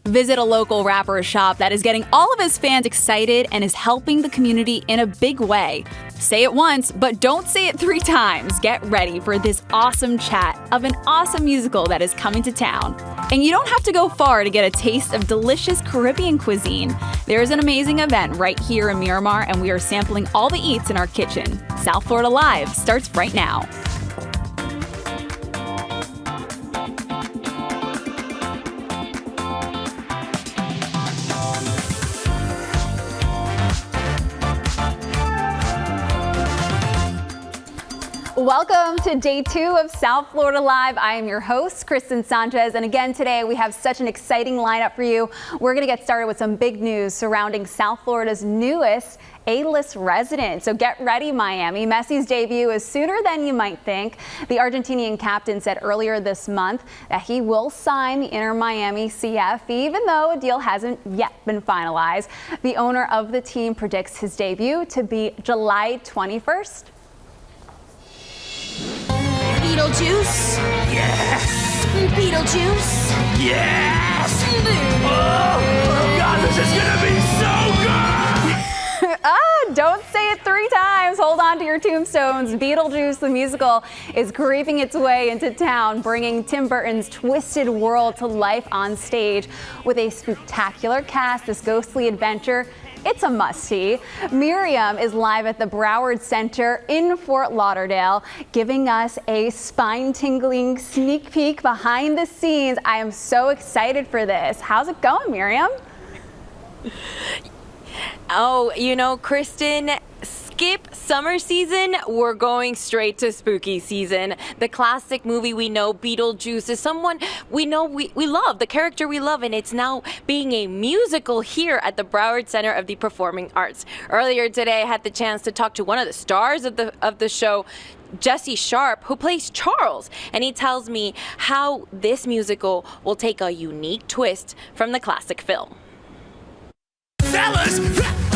Visit a local rapper shop that is getting all of his fans excited and is helping the community in a big way. Say it once, but don't say it 3 times. Get ready for this awesome chat of an awesome musical that is coming to town. And you don't have to go far to get a taste of delicious Caribbean cuisine. There is an amazing event right here in Miramar, and we are sampling all the eats in our kitchen. South Florida Live starts right now. Welcome to day 2 of South Florida Live. I am your host, Kristen Sanchez, and again today we have such an exciting lineup for you. We're going to get started with some big news surrounding South Florida's newest A-list resident. So get ready, Miami. Messi's debut is sooner than you might think. The Argentinian captain said earlier this month that he will sign the Inter Miami CF, even though a deal hasn't yet been finalized. The owner of the team predicts his debut to be July 21st. Beetlejuice? Yes! Beetlejuice? Yes! Oh God, this is gonna be so good! Don't say it 3 times. Hold on to your tombstones. Beetlejuice, the musical, is creeping its way into town, bringing Tim Burton's twisted world to life on stage. With a spectacular cast, this ghostly adventure, it's a must-see. Miriam is live at the Broward Center in Fort Lauderdale, giving us a spine-tingling sneak peek behind the scenes. I am so excited for this. How's it going, Miriam? Oh, you know, Kristen, skip summer season, we're going straight to spooky season. The classic movie we know, Beetlejuice, is someone we know we love, the character we love, and it's now being a musical here at the Broward Center of the Performing Arts. Earlier today, I had the chance to talk to one of the stars of the show, Jesse Sharp, who plays Charles, and he tells me how this musical will take a unique twist from the classic film. Fellas!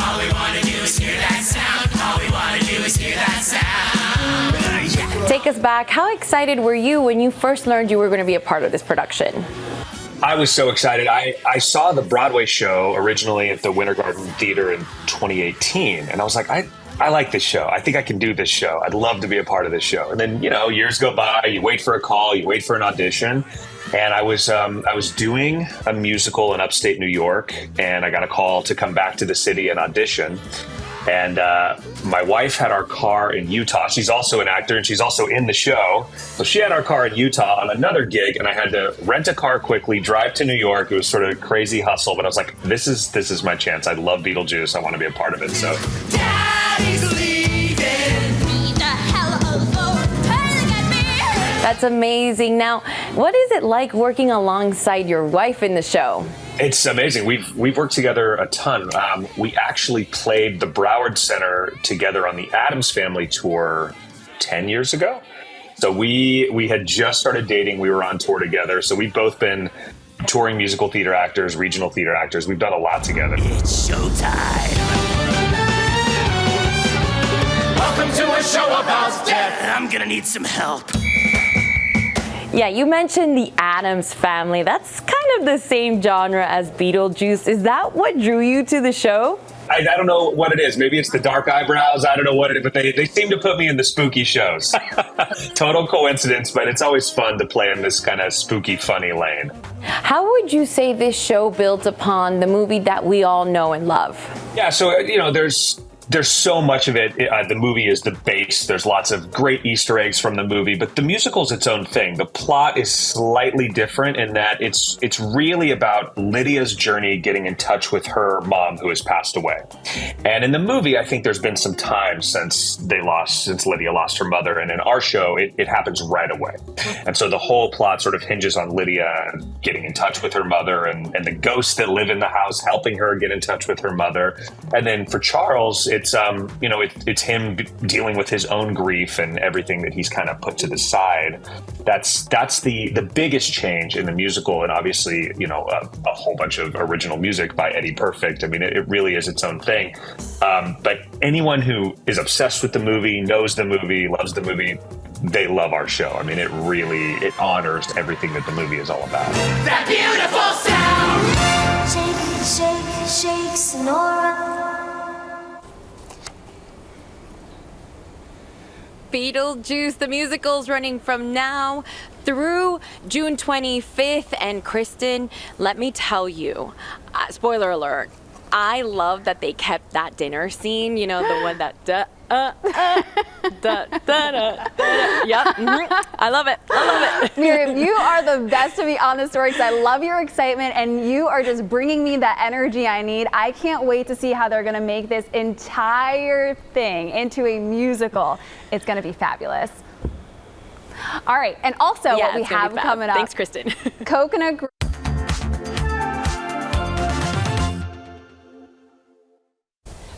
All we wanna do is hear that sound. All we wanna do is hear that sound. Take us back. How excited were you when you first learned you were going to be a part of this production? I was so excited. I saw the Broadway show originally at the Winter Garden Theater in 2018, and I was like, I like this show. I think I can do this show. I'd love to be a part of this show. And then, you know, years go by, you wait for a call, you wait for an audition. And I was doing a musical in upstate New York, and I got a call to come back to the city and audition. And my wife had our car in Utah. She's also an actor, and she's also in the show. So she had our car in Utah on another gig, and I had to rent a car quickly, drive to New York. It was sort of a crazy hustle, but I was like, this is my chance. I love Beetlejuice. I want to be a part of it. So. Daddy's leaving. That's amazing. Now, what is it like working alongside your wife in the show? It's amazing. We've worked together a ton. We actually played the Broward Center together on the Addams Family tour 10 years ago. So we had just started dating. We were on tour together. So we've both been touring musical theater actors, regional theater actors. We've done a lot together. It's showtime. Welcome to a show about death. I'm gonna need some help. Yeah, you mentioned the Addams Family. That's kind of the same genre as Beetlejuice. Is that what drew you to the show? I don't know what it is. Maybe it's the dark eyebrows. I don't know what it is, but they seem to put me in the spooky shows. Total coincidence, but it's always fun to play in this kind of spooky, funny lane. How would you say this show builds upon the movie that we all know and love? Yeah, so, you know, there's so much of it. The movie is the base. There's lots of great Easter eggs from the movie, but the musical is its own thing. The plot is slightly different in that it's really about Lydia's journey getting in touch with her mom who has passed away. And in the movie, I think there's been some time since Lydia lost her mother. And in our show, it happens right away. And so the whole plot sort of hinges on Lydia getting in touch with her mother and the ghosts that live in the house helping her get in touch with her mother. And then for Charles, it's him dealing with his own grief and everything that he's kind of put to the side. That's the biggest change in the musical, and obviously, you know, a whole bunch of original music by Eddie Perfect. I mean, it really is its own thing. But anyone who is obsessed with the movie, knows the movie, loves the movie, they love our show. I mean, it honors everything that the movie is all about. That beautiful sound. Beetlejuice, the musical's running from now through June 25th. And Kristen, let me tell you, spoiler alert, I love that they kept that dinner scene, you know, the one that Yep. I love it. Miriam, you are the best to be on the story because I love your excitement and you are just bringing me that energy I need. I can't wait to see how they're going to make this entire thing into a musical. It's going to be fabulous. All right, and also what we have coming up. Thanks, Kristen. Coconut Grove.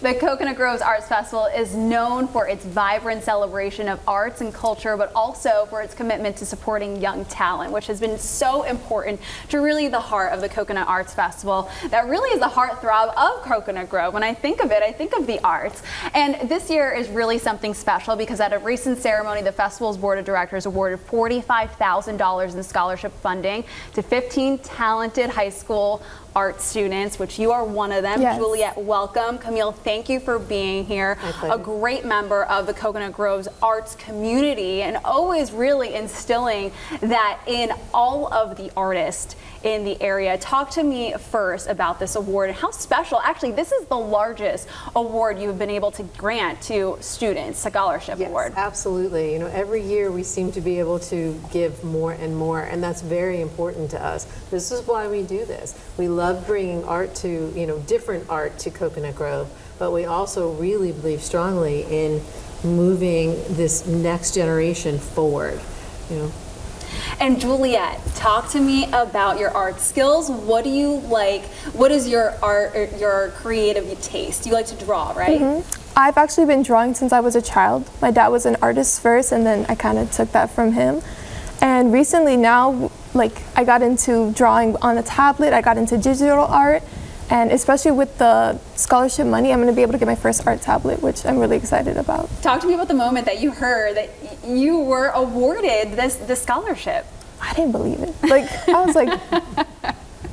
The Coconut Groves Arts Festival is known for its vibrant celebration of arts and culture, but also for its commitment to supporting young talent, which has been so important to really the heart of the Coconut Arts Festival. That really is the heartthrob of Coconut Grove. When I think of it, I think of the arts. And this year is really something special because at a recent ceremony, the festival's board of directors awarded $45,000 in scholarship funding to 15 talented high school art students, which you are one of them. Yes. Juliet, welcome. Camille, thank you for being here. A great member of the Coconut Groves arts community and always really instilling that in all of the artists in the area. Talk to me first about this award and how special. Actually, this is the largest award you've been able to grant to students, scholarship award. Absolutely. You know, every year we seem to be able to give more and more, and that's very important to us. This is why we do this. We love bringing art to, you know, different art to Coconut Grove, but we also really believe strongly in moving this next generation forward, you know. And Juliet, talk to me about your art skills. What do you like? What is your art, or your creative taste? You like to draw, right? Mm-hmm. I've actually been drawing since I was a child. My dad was an artist first, and then I kind of took that from him. And recently now, like, I got into drawing on a tablet, I got into digital art, and especially with the scholarship money, I'm going to be able to get my first art tablet, which I'm really excited about. Talk to me about the moment that you heard that you were awarded this scholarship. I didn't believe it. Like, I was like,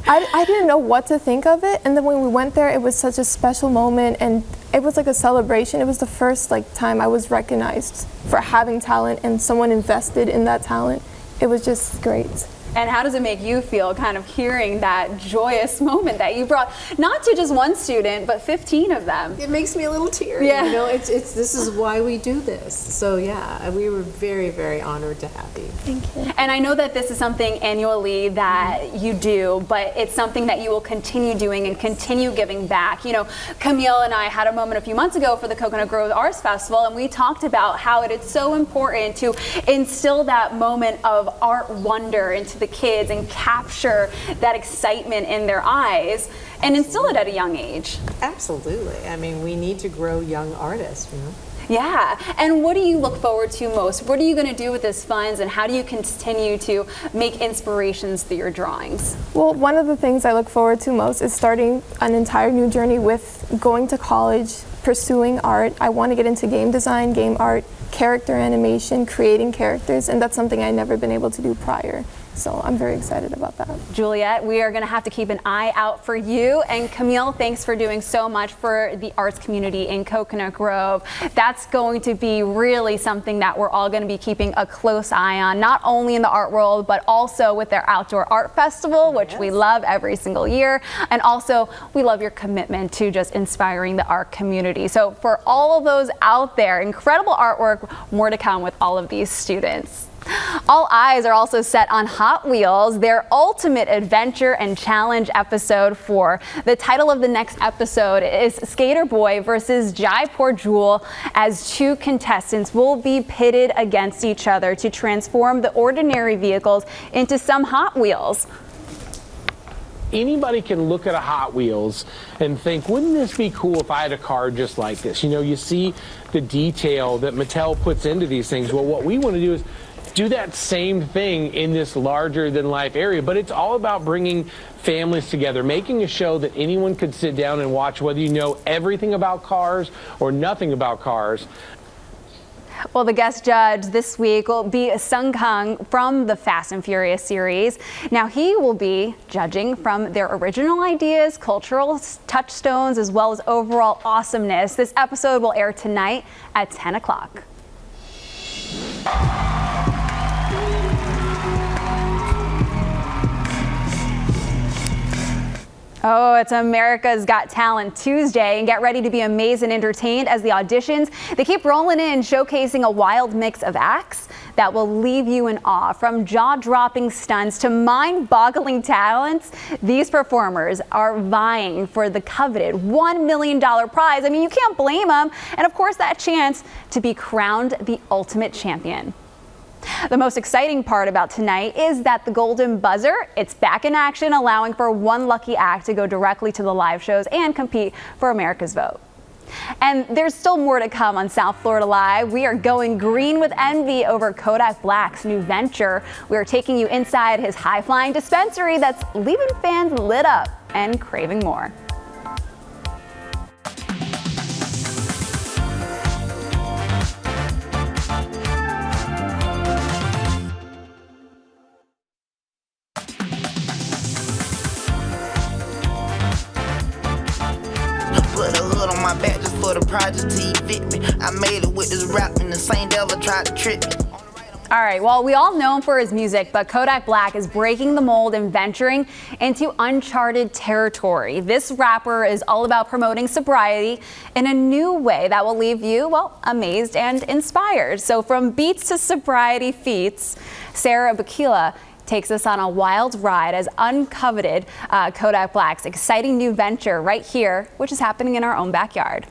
I didn't know what to think of it. And then when we went there, it was such a special moment, and it was like a celebration. It was the first time I was recognized for having talent and someone invested in that talent. It was just great. And how does it make you feel kind of hearing that joyous moment that you brought, not to just one student, but 15 of them? It makes me a little teary. Yeah. You know, this is why we do this. So yeah, we were very, very honored to have you. Thank you. And I know that this is something annually that you do, but it's something that you will continue doing and continue giving back. You know, Camille and I had a moment a few months ago for the Coconut Grove Arts Festival, and we talked about how it is so important to instill that moment of art wonder into the kids and capture that excitement in their eyes and instill it at a young age. Absolutely. I mean, we need to grow young artists, you know. Yeah, and what do you look forward to most? What are you going to do with this funds, and how do you continue to make inspirations through your drawings? Well, one of the things I look forward to most is starting an entire new journey with going to college, pursuing art. I want to get into game design, game art, character animation, creating characters, and that's something I've never been able to do prior. So I'm very excited about that. Juliet, we are going to have to keep an eye out for you. And Camille, thanks for doing so much for the arts community in Coconut Grove. That's going to be really something that we're all going to be keeping a close eye on, not only in the art world, but also with their outdoor art festival, which we love every single year. And also, we love your commitment to just inspiring the art community. So for all of those out there, incredible artwork, more to come with all of these students. All eyes are also set on Hot Wheels, their ultimate adventure and challenge episode 4. The title of the next episode is Skater Boy versus Jaipur Jewel, as two contestants will be pitted against each other to transform the ordinary vehicles into some Hot Wheels. Anybody can look at a Hot Wheels and think, wouldn't this be cool if I had a car just like this? You know, you see the detail that Mattel puts into these things. Well, what we want to do is do that same thing in this larger than life area, but it's all about bringing families together, making a show that anyone could sit down and watch, whether you know everything about cars or nothing about cars. Well, the guest judge this week will be Sung Kang from the Fast and Furious series. Now, he will be judging from their original ideas, cultural touchstones, as well as overall awesomeness. This episode will air tonight at 10 o'clock. Oh, it's America's Got Talent Tuesday, and get ready to be amazed and entertained as the auditions, they keep rolling in, showcasing a wild mix of acts that will leave you in awe. From jaw-dropping stunts to mind-boggling talents, these performers are vying for the coveted $1 million prize. I mean, you can't blame them. And of course, that chance to be crowned the ultimate champion. The most exciting part about tonight is that the Golden Buzzer, it's back in action, allowing for one lucky act to go directly to the live shows and compete for America's vote. And there's still more to come on South Florida Live. We are going green with envy over Kodak Black's new venture. We are taking you inside his high-flying dispensary that's leaving fans lit up and craving more. Put a hood on my back just for the project till you fit me. I made it with this rap and the same devil tried to trick me. All right, well, we all know him for his music, but Kodak Black is breaking the mold and venturing into uncharted territory. This rapper is all about promoting sobriety in a new way that will leave you, well, amazed and inspired. So from beats to sobriety feats, Sarah Bakila takes us on a wild ride as uncoveted Kodak Black's exciting new venture right here, which is happening in our own backyard.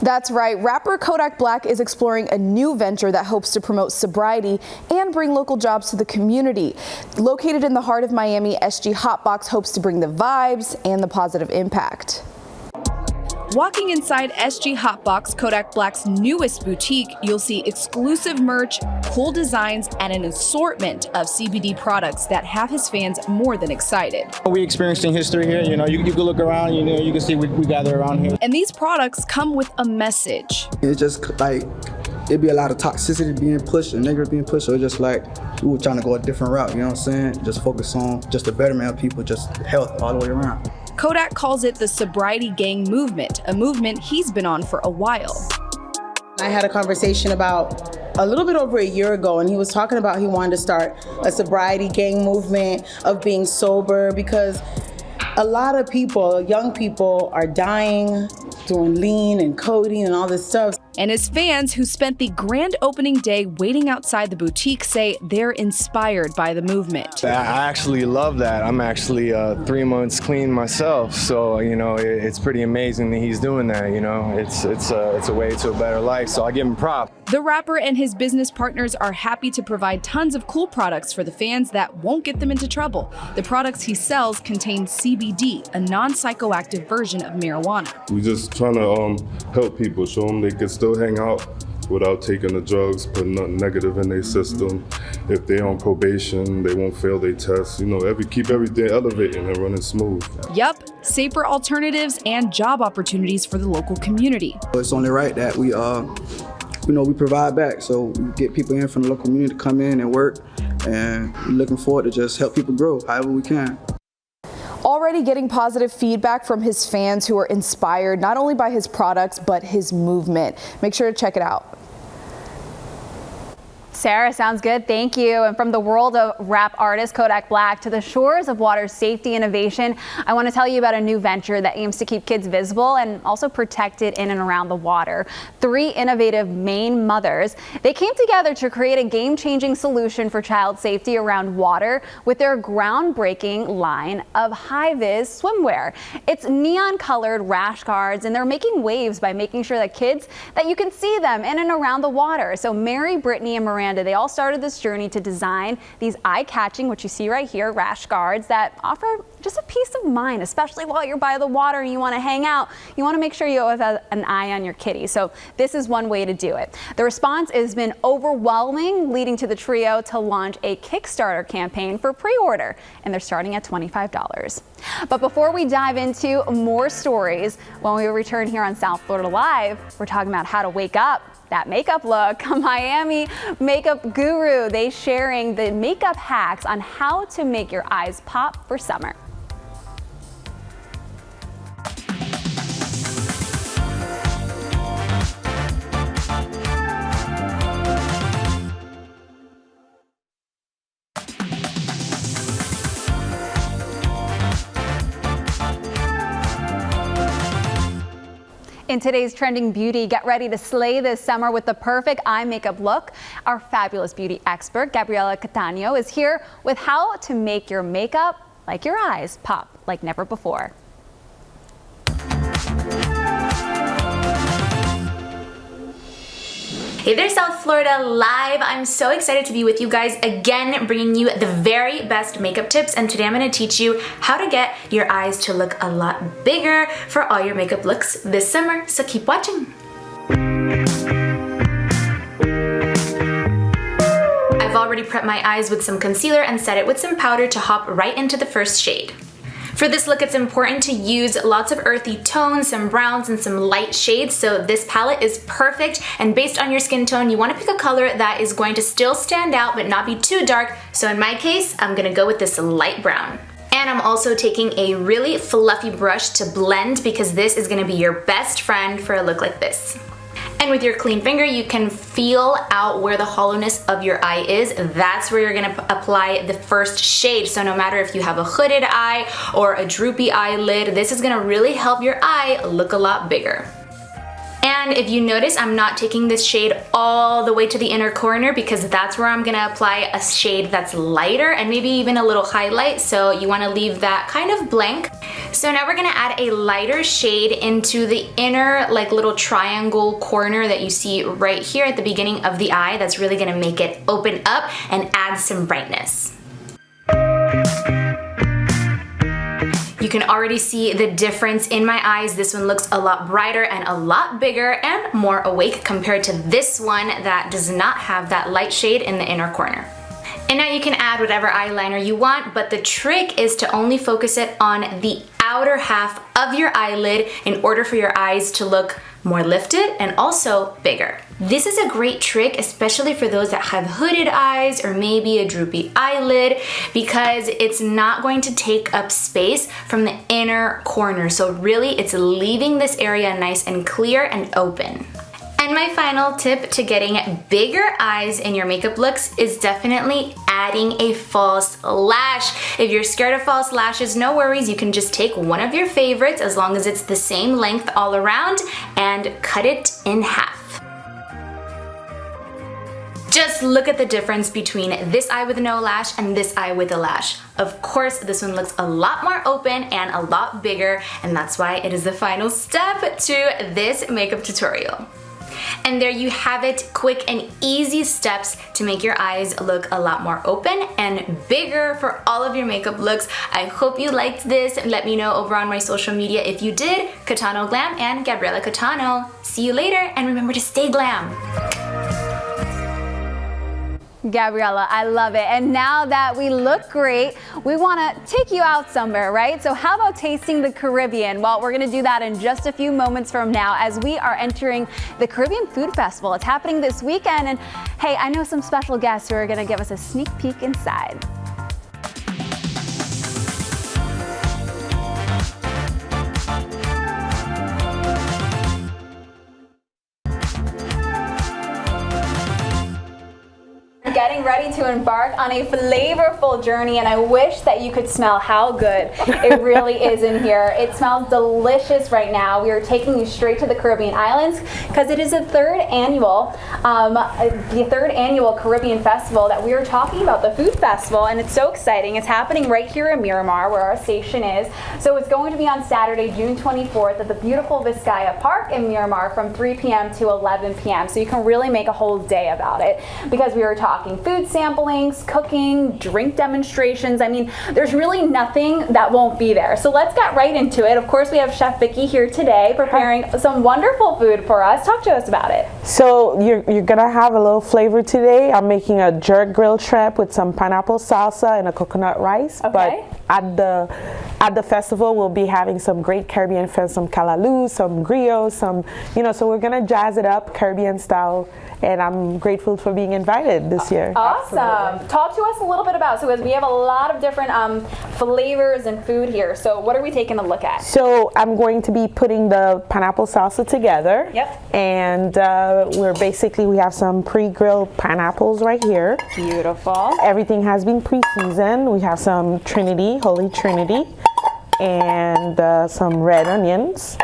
That's right. Rapper Kodak Black is exploring a new venture that hopes to promote sobriety and bring local jobs to the community. Located in the heart of Miami, SG Hotbox hopes to bring the vibes and the positive impact. Walking inside SG Hotbox, Kodak Black's newest boutique, you'll see exclusive merch, cool designs, and an assortment of CBD products that have his fans more than excited. We're experiencing history here. You know, you can look around, you know, you can see we gather around here. And these products come with a message. It's just like, it'd be a lot of toxicity being pushed and negative being pushed. So it's just like, we were trying to go a different route, you know what I'm saying? Just focus on just the betterment of people, just health all the way around. Kodak calls it the Sobriety Gang movement, a movement he's been on for a while. I had a conversation about a little bit over a year ago, and he was talking about he wanted to start a sobriety gang movement of being sober because a lot of people, young people, are dying, doing lean and codeine and all this stuff. And his fans who spent the grand opening day waiting outside the boutique say they're inspired by the movement. I actually love that. I'm actually 3 months clean myself, so you know it's pretty amazing that he's doing that. You know, it's a way to a better life. So I give him props. The rapper and his business partners are happy to provide tons of cool products for the fans that won't get them into trouble. The products he sells contain CBD, a non-psychoactive version of marijuana. We just trying to help people, show them they can still hang out without taking the drugs, put nothing negative in their system. If they're on probation, they won't fail their tests. You know, keep everything elevating and running smooth. Yup, safer alternatives and job opportunities for the local community. It's only right that we provide back. So we get people in from the local community to come in and work, and we're looking forward to just help people grow however we can. Already getting positive feedback from his fans who are inspired not only by his products, but his movement. Make sure to check it out. Sarah, sounds good. Thank you. And from the world of rap artist Kodak Black to the shores of water safety innovation, I want to tell you about a new venture that aims to keep kids visible and also protected in and around the water. 3 innovative Maine mothers, they came together to create a game-changing solution for child safety around water with their groundbreaking line of high-vis swimwear. It's neon-colored rash guards, and they're making waves by making sure that you can see them in and around the water. So Mary, Brittany, and Miranda, they all started this journey to design these eye-catching, what you see right here, rash guards that offer just a peace of mind, especially while you're by the water and you want to hang out. You want to make sure you always have an eye on your kitty. So this is one way to do it. The response has been overwhelming, leading to the trio to launch a Kickstarter campaign for pre-order, and they're starting at $25. But before we dive into more stories, when we return here on South Florida Live, we're talking about how to wake up that makeup look. Miami makeup guru, they sharing the makeup hacks on how to make your eyes pop for summer. In today's trending beauty, get ready to slay this summer with the perfect eye makeup look. Our fabulous beauty expert, Gabriela Catano, is here with how to make your makeup like your eyes pop like never before. Hey there, South Florida Live. I'm so excited to be with you guys again, bringing you the very best makeup tips. And today I'm going to teach you how to get your eyes to look a lot bigger for all your makeup looks this summer. So keep watching. I've already prepped my eyes with some concealer and set it with some powder to hop right into the first shade. For this look, it's important to use lots of earthy tones, some browns, and some light shades, so this palette is perfect. And based on your skin tone, you want to pick a color that is going to still stand out but not be too dark. So in my case, I'm going to go with this light brown. And I'm also taking a really fluffy brush to blend because this is going to be your best friend for a look like this. And with your clean finger, you can feel out where the hollowness of your eye is. That's where you're gonna apply the first shade. So no matter if you have a hooded eye or a droopy eyelid, this is gonna really help your eye look a lot bigger. And if you notice, I'm not taking this shade all the way to the inner corner because that's where I'm gonna apply a shade that's lighter and maybe even a little highlight, so you wanna leave that kind of blank. So now we're gonna add a lighter shade into the inner like little triangle corner that you see right here at the beginning of the eye. That's really gonna make it open up and add some brightness. You can already see the difference in my eyes. This one looks a lot brighter and a lot bigger and more awake compared to this one that does not have that light shade in the inner corner. And now you can add whatever eyeliner you want, but the trick is to only focus it on the outer half of your eyelid in order for your eyes to look more lifted and also bigger. This is a great trick, especially for those that have hooded eyes or maybe a droopy eyelid, because it's not going to take up space from the inner corner. So really, it's leaving this area nice and clear and open. And my final tip to getting bigger eyes in your makeup looks is definitely adding a false lash. If you're scared of false lashes, no worries. You can just take one of your favorites, as long as it's the same length all around, and cut it in half. Just look at the difference between this eye with no lash and this eye with a lash. Of course, this one looks a lot more open and a lot bigger, and that's why it is the final step to this makeup tutorial. And there you have it, quick and easy steps to make your eyes look a lot more open and bigger for all of your makeup looks. I hope you liked this. Let me know over on my social media if you did. Catano Glam and Gabriela Catano. See you later, and remember to stay glam. Gabriela, I love it. And now that we look great, we want to take you out somewhere, right? So how about tasting the Caribbean? Well, we're going to do that in just a few moments from now as we are entering the Caribbean Food Festival. It's happening this weekend, and hey, I know some special guests who are going to give us a sneak peek inside. Getting ready to embark on a flavorful journey, and I wish that you could smell how good it really is in here. It smells delicious right now. We are taking you straight to the Caribbean islands because it is the third annual Caribbean Festival that we are talking about, the Food Festival, and it's so exciting. It's happening right here in Miramar, where our station is. So it's going to be on Saturday, June 24th at the beautiful Vizcaya Park in Miramar from 3 p.m. to 11 p.m. So you can really make a whole day about it, because we are talking food samplings, cooking, drink demonstrations. I mean, there's really nothing that won't be there. So let's get right into it. Of course, we have Chef Vicky here today preparing some wonderful food for us. Talk to us about it. So you're gonna have a little flavor today. I'm making a jerk grilled shrimp with some pineapple salsa and a coconut rice. Okay. But at the festival, we'll be having some great Caribbean food, some callaloo, some griots, so we're gonna jazz it up Caribbean style, and I'm grateful for being invited this year. Awesome. Absolutely. Talk to us a little bit about, so as we have a lot of different flavors and food here, so what are we taking a look at? So I'm going to be putting the pineapple salsa together. Yep. And we have some pre-grilled pineapples right here. Beautiful. Everything has been pre-seasoned. We have some Holy Trinity, and some red onions.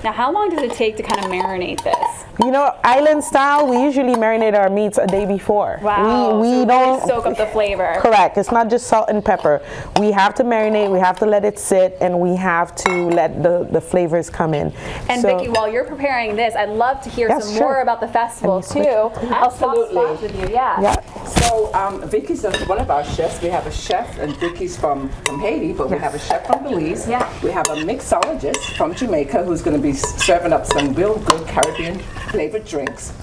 Now, how long does it take to kind of marinate this? You know, island style, we usually marinate our meats a day before. Wow. We so don't really soak up the flavor. Correct. It's not just salt and pepper. We have to marinate, we have to let it sit, and we have to let the flavors come in. And So- Vicki, while you're preparing this, I'd love to hear Yes, some sure. more about the festival Can too. you switch? I'll swap spots with you. Yeah. So Vicky's one of our chefs. We have a chef, and Vicky's from Haiti, but we have a chef from Belize. Yeah. We have a mixologist from Jamaica who's going to be serving up some real good Caribbean flavored drinks.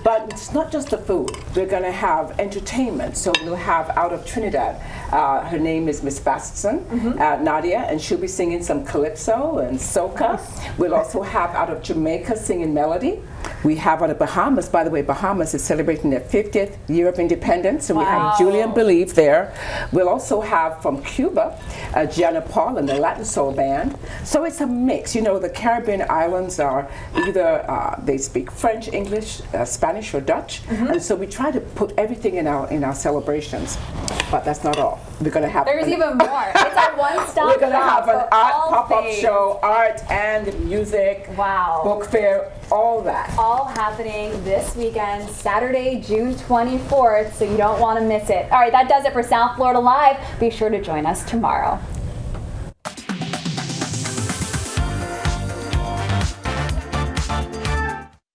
But it's not just the food. We're going to have entertainment. So we'll have out of Trinidad. Her name is Miss Bastson, Nadia, and she'll be singing some calypso and soca. We'll also have out of Jamaica singing melody. We have out of Bahamas, by the way, Bahamas is celebrating their 50th year of independence, so we have Julian Believe there. We'll also have from Cuba, Gianna Paul and the Latin Soul Band. So it's a mix. You know, the Caribbean islands are either they speak French, English, Spanish, or Dutch, and so we try to put everything in our celebrations. But that's not all. We're going to have There's even more. It's a one-stop We're going to shop have an for art all pop-up things. show, art and music, book fair, all that. All happening this weekend, Saturday, June 24th, so you don't want to miss it. All right, that does it for South Florida Live. Be sure to join us tomorrow.